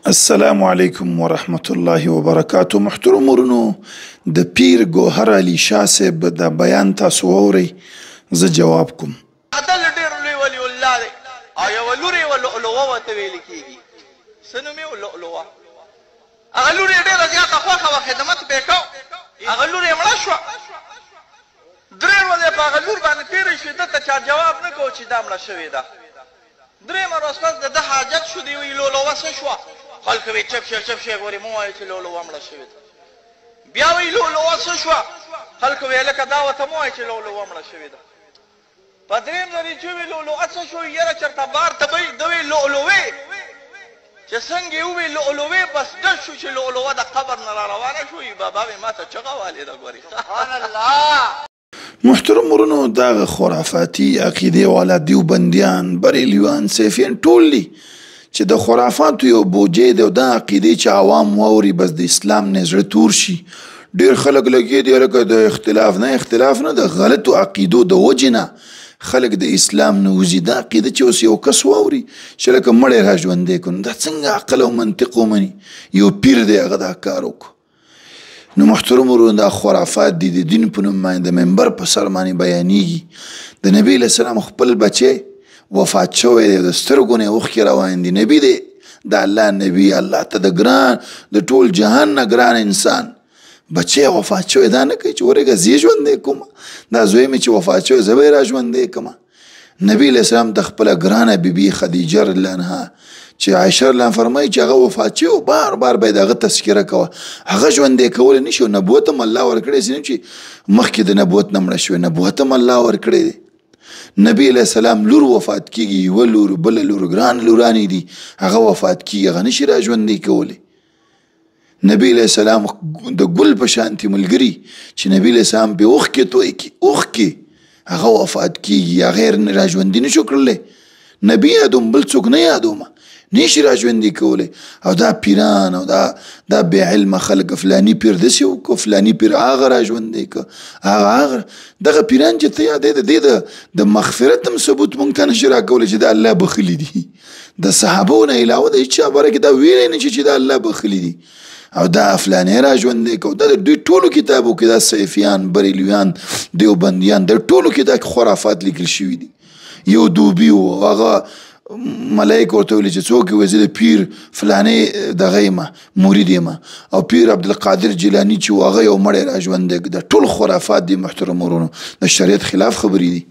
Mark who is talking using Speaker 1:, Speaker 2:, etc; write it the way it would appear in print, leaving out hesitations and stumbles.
Speaker 1: السلام علیکم ورحمة الله وبرکاتو. محترم ورونو، د پیر ګوهر علي شاه صاحب د بیان تاسو واورئ، زه جواب کوم.
Speaker 2: عدل ډېر لوی ولی الله دی او یوه لور یې لؤلؤه ورته ویل کېږي. څه نوم یې لؤلؤه؟ هغه لور یې ډېره زیاته خوښه وه، خدمت به یې کو. هغه لور یې مړه شوه، درې ورځې په هغه لور باندې تېرې شوې، ده ته چا جواب نه کوو چې دا مړه شوې ده. درېیمه ورځ پس د ده حاجت شو، دی وایي لؤلؤه څه شوه؟ خلکو وایي چپ شه چپ شه، ګورې مه وایه چې لؤلؤه مړه شوې ده. بیا وایي لؤلؤه څه شوه؟ خلکو وایي لکه دا ورته مه وایه چې لؤلؤه مړه شوې ده. په درېیم ځل چې وایي لؤلؤه څه شوه؟ یاره چېرته بار ته به وایي، ده وایي لؤلؤې. چې څنګه یې ووایي لؤلؤې، بس ډز شو چې لؤلؤه د قبر نه را روانه شوې. بابا مې ما ته چغه والېده، ګورې سبحان الله.
Speaker 1: محترم ورونو، دغه خرافاتي عقیدې والا دیوبندیان، بریلیوان، سیفیان ټول دي چې د خرافاتو یو بوجۍ دی، او دا عقیدې چې عوام واوري بس د اسلام نه زړه تور شي. ډېر خلک لګیا دي لکه د اختلاف نه، د غلطو عقیدو د وجې نه خلک د اسلام نه وځي. دا عقیده چې اوس یو کس واوري چې لکه مړی را ژوندی کړو، دا څنګه عقل او منطق ومني؟ یو پیر دی هغه دا کار وکړو. نو محترم ورونو، دا خرافات دي، د دین په نوم باندې د منبر په سر باندې بیانېږي. د نبي علیه السلام خپل بچی وفات شوی دی، د سترګو نه یې اوښکې روان دي. نبي دی، د الله نبي، الله ته د ګران، د ټول جهان نه ګران انسان بچی وفات شوی، دا نه کوي چې ورېږه زه یې ژوندی کوم، دا زوی مې چې وفات شوی زه به یې را ژوندی کړم. نبي علیه السلام د خپله ګرانه بیبي خدیجه رضی الله عنها چې عایشه رضی الله فرمایي چې هغه وفات شوی و، بار بار به یې د هغه تذکره کوه. هغه ژوندی کولی نه شو، نبوت هم الله ورکړی، ځینې چې مخکې د نبوت نه مړه شوې، نبوت هم الله ورکړی دی. نبي علیه السلام لور وفات کېږي، یوه لور بله لور، ګران لورانې دي، هغه وفات کېږي، هغه نه شي را ژوندی کولی. نبی علیه السلام د ګل په شانتې ملګري چې نبي علیه السلام پې اوښکې توی کړي، اوښکې، هغه وفات کېږي، هغه یې را ژوندي نه شو کړلی. نبي یادوم، بل څوک نه یادومه، نه شي را ژوندي کولی. او دا پیران او دا بې علمه خلک، فلاني پیر داسې وکړه، فلاني پیر هغه را ژوندی کړه، هغه دغه پیران چې ته یادوې، د دې د مغفرت هم ثبوت مونږ ته نه شي راکولی چې د الله بخلي دي. د صحابو نه علاوه د هېچ چا باره کې دا ویلی نه شي چې د الله بخلي دي. او دا فلانی را ژوندی کو، دا د دوی ټولو کتابو کې دا سیفیان، بریلیوان، دیوبندیان، د ټولو کې دا خرافات لیکل شوي دي. یو دوبي و، هغه ملایک ورته ویلي چې څوک یې، زه د پیر فلانی دغه یم، مرید یم. او پیر عبدالقادر جیلاني چې و، هغه یو مړی را ژوندی. دا ټول خرافات دي محترم ورونو، د شریعت خلاف خبرې دي.